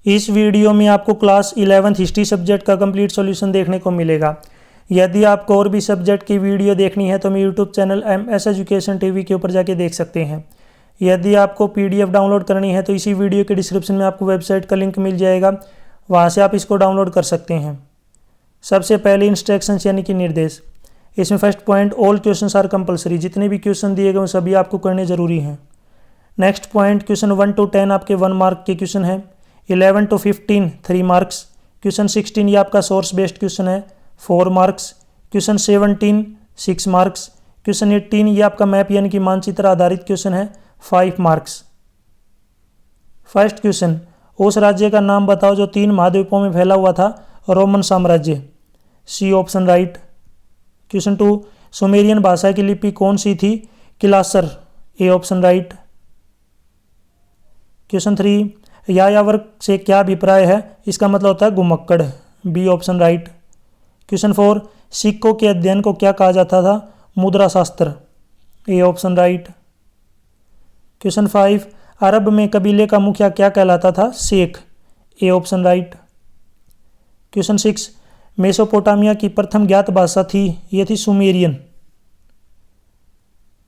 इस वीडियो में आपको क्लास 11th हिस्ट्री सब्जेक्ट का कंप्लीट सॉल्यूशन देखने को मिलेगा। यदि आपको और भी सब्जेक्ट की वीडियो देखनी है तो मेरे YouTube channel MS education TV के ऊपर जाके देख सकते हैं। यदि आपको PDF डाउनलोड करनी है तो इसी वीडियो के डिस्क्रिप्शन में आपको वेबसाइट का लिंक मिल जाएगा, वहाँ से आप इसको डाउनलोड कर सकते हैं। सबसे पहले इंस्ट्रक्शंस यानी कि निर्देश। इसमें first point, all questions are compulsory. जितने भी क्वेश्चन दिए गए सभी आपको करने जरूरी हैं। नेक्स्ट पॉइंट, क्वेश्चन 1 to 10 आपके 1 मार्क के क्वेश्चन है। 11 to 15 3 मार्क्स। क्वेश्चन 16 ये आपका सोर्स बेस्ड क्वेश्चन है, 4 मार्क्स। Question 17 6 marks. क्वेश्चन 18 ये आपका मैप यानी कि मानचित्र आधारित क्वेश्चन है, 5 मार्क्स। फर्स्ट क्वेश्चन, उस राज्य का नाम बताओ जो 3 महाद्वीपों में फैला हुआ था। रोमन साम्राज्य, सी ऑप्शन राइट। क्वेश्चन 2, सुमेरियन भाषा की लिपि कौन सी थी। किलासर, ए ऑप्शन राइट। क्वेश्चन 3, यायावर से क्या अभिप्राय है। इसका मतलब होता है घुमक्कड़, बी ऑप्शन राइट। क्वेश्चन 4, सिक्कों के अध्ययन को क्या कहा जाता था। मुद्रा शास्त्र, ए ऑप्शन राइट। क्वेश्चन 5, अरब में कबीले का मुखिया क्या कहलाता था। शेख, A option right. Question 6, Mesopotamia की प्रथम ज्ञात भाषा थी, ये थी सुमेरियन।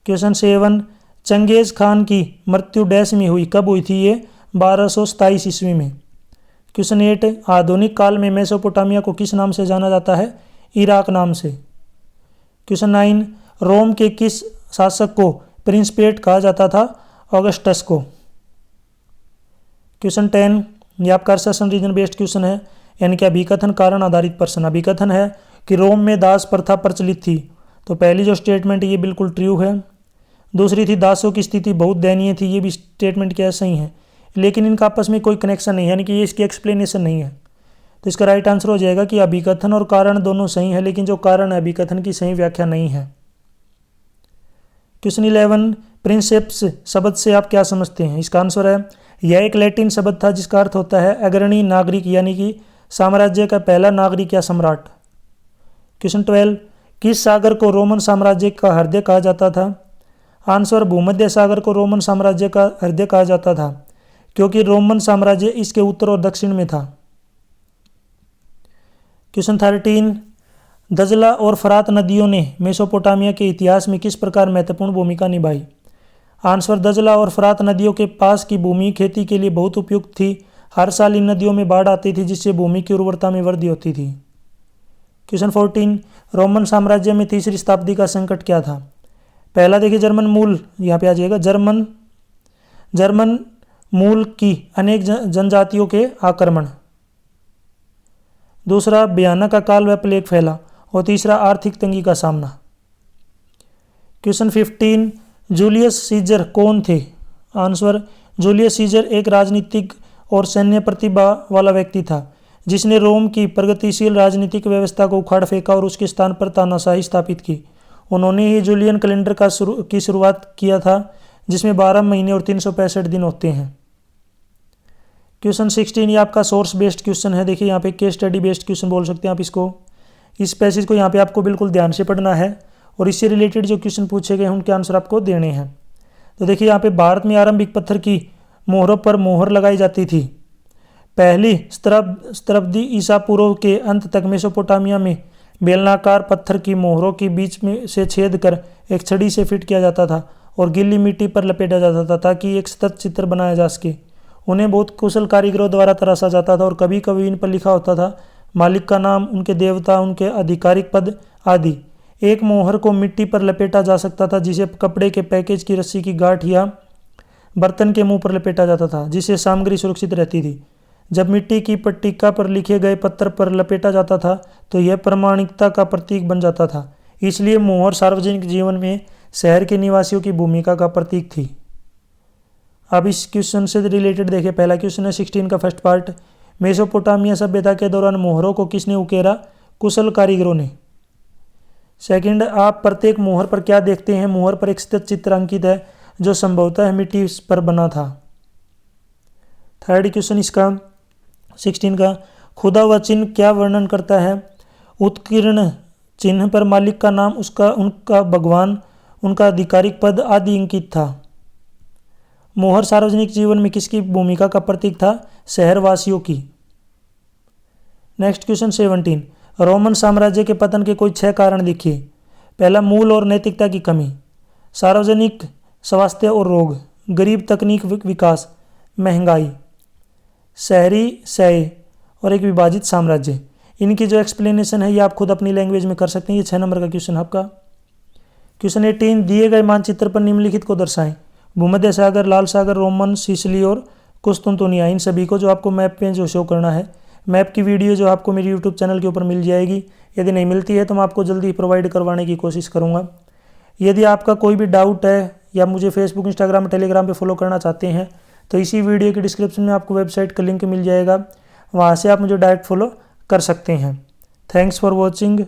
क्वेश्चन 7, चंगेज खान की मृत्यु डैश में हुई, कब हुई थी ये। 1227 ईस्वी में। क्वेश्चन 8, आधुनिक काल में मेसोपोटामिया को किस नाम से जाना जाता है। इराक नाम से। क्वेश्चन 9, रोम के किस शासक को प्रिंसपेट कहा जाता था। ऑगस्टस को। क्वेश्चन 10, ये आपका असर्शन रीजन बेस्ड क्वेश्चन है, यानी कि अभिकथन कारण आधारित प्रश्न। अभिकथन है कि रोम में दास प्रथा प्रचलित थी, तो पहली जो स्टेटमेंट ये बिल्कुल ट्रू है। दूसरी थी दासों की स्थिति बहुत दयनीय थी, ये भी स्टेटमेंट क्या सही है, लेकिन इनका आपस में कोई कनेक्शन नहीं है, यानी कि ये इसकी एक्सप्लेनेशन नहीं है। तो इसका राइट आंसर हो जाएगा कि अभिकथन और कारण दोनों सही है, लेकिन जो कारण है अभिकथन की सही व्याख्या नहीं है। क्वेश्चन 11, प्रिंसेप्स शब्द से आप क्या समझते हैं। इसका आंसर है, यह एक लैटिन शब्द था जिसका अर्थ होता है अग्रणी नागरिक, यानी कि साम्राज्य का पहला नागरिक या सम्राट। क्वेश्चन 12, किस सागर को रोमन साम्राज्य का हृदय कहा जाता था। आंसर, भूमध्य सागर को रोमन साम्राज्य का हृदय कहा जाता था, क्योंकि रोमन साम्राज्य इसके उत्तर और दक्षिण में था। क्वेश्चन 13, दजला और फरात नदियों ने मेसोपोटामिया के इतिहास में किस प्रकार महत्वपूर्ण भूमिका निभाई। आंसर, दजला और फरात नदियों के पास की भूमि खेती के लिए बहुत उपयुक्त थी। हर साल इन नदियों में बाढ़ आती थी, जिससे भूमि की उर्वरता में वृद्धि होती थी। क्वेश्चन 14, रोमन साम्राज्य में तीसरी शताब्दी का संकट क्या था। पहला देखिए जर्मन मूल, यहाँ पे आ जाएगा जर्मन मूल की अनेक जनजातियों के आक्रमण। दूसरा, भयानक अकाल व प्लेग फैला। और तीसरा, आर्थिक तंगी का सामना। क्वेश्चन 15, जूलियस सीजर कौन थे। आंसर, जूलियस सीजर एक राजनीतिक और सैन्य प्रतिभा वाला व्यक्ति था, जिसने रोम की प्रगतिशील राजनीतिक व्यवस्था को उखाड़ फेंका और उसके स्थान पर तानाशाही स्थापित की। उन्होंने ही जूलियन कैलेंडर की शुरुआत किया था, जिसमें 12 महीने और 365 दिन होते हैं। क्वेश्चन 16 ये आपका सोर्स बेस्ड क्वेश्चन है। देखिए यहाँ पे केस स्टडी बेस्ड क्वेश्चन बोल सकते हैं आप इसको। इस पैसेज को यहाँ पे आपको बिल्कुल ध्यान से पढ़ना है और इससे रिलेटेड जो क्वेश्चन पूछे गए हैं उनके आंसर आपको देने हैं। तो देखिए यहाँ पे भारत में आरंभिक पत्थर की मोहरों पर मोहर लगाई जाती थी। पहली शताब्दी ईसा पूर्व के अंत तक मेसोपोटामिया में बेलनाकार पत्थर की मोहरों के बीच में से छेद कर एक छड़ी से फिट किया जाता था और गीली मिट्टी पर लपेटा जाता था, ताकि एक सतत चित्र बनाया जा सके। उन्हें बहुत कुशल कारीगरों द्वारा तराशा जाता था और कभी कभी इन पर लिखा होता था मालिक का नाम, उनके देवता, उनके आधिकारिक पद आदि। एक मोहर को मिट्टी पर लपेटा जा सकता था, जिसे कपड़े के पैकेज की रस्सी की गांठ या बर्तन के मुंह पर लपेटा जाता था, जिससे सामग्री सुरक्षित रहती थी। जब मिट्टी की पट्टिका पर लिखे गए पत्थर पर लपेटा जाता था तो यह प्रामाणिकता का प्रतीक बन जाता था। इसलिए मोहर सार्वजनिक जीवन में शहर के निवासियों की भूमिका का प्रतीक थी। अब इस क्वेश्चन से रिलेटेड देखिए, पहला क्वेश्चन है 16 का फर्स्ट पार्ट, मेसोपोटामिया सभ्यता के दौरान मोहरों को किसने उकेरा। कुशल कारीगरों ने। सेकंड, आप प्रत्येक मोहर पर क्या देखते हैं। मोहर पर एक सतत चित्र अंकित है जो संभवतः मिट्टी पर बना था। थर्ड क्वेश्चन इसका 16 का, खुदा व चिन्ह क्या वर्णन करता है। उत्कीर्ण चिन्ह पर मालिक का नाम, उनका भगवान, उनका आधिकारिक पद आदि अंकित था। मोहर सार्वजनिक जीवन में किसकी भूमिका का प्रतीक था? शहरवासियों की। नेक्स्ट क्वेश्चन 17, रोमन साम्राज्य के पतन के कोई 6 कारण लिखिए। पहला, मूल और नैतिकता की कमी, सार्वजनिक स्वास्थ्य और रोग, गरीब तकनीक विकास, महंगाई, शहरी शय और एक विभाजित साम्राज्य। इनकी जो एक्सप्लेनेशन है ये आप खुद अपनी लैंग्वेज में कर सकते हैं। ये 6 नंबर का क्वेश्चन है आपका। क्वेश्चन 18, दिए गए मानचित्र पर निम्नलिखित को दर्शाएं। भूमध्य सागर, लाल सागर, रोमन, सिसिली और कुस्तुनतुनिया, इन सभी को जो आपको मैप पे जो शो करना है। मैप की वीडियो जो आपको मेरे यूट्यूब चैनल के ऊपर मिल जाएगी। यदि नहीं मिलती है तो मैं आपको जल्दी प्रोवाइड करवाने की कोशिश करूँगा। यदि आपका कोई भी डाउट है या मुझे फेसबुक, इंस्टाग्राम, टेलीग्राम पे फॉलो करना चाहते हैं तो इसी वीडियो के डिस्क्रिप्शन में आपको वेबसाइट का लिंक मिल जाएगा, वहाँ से आप मुझे डायरेक्ट फॉलो कर सकते हैं। Thanks for watching.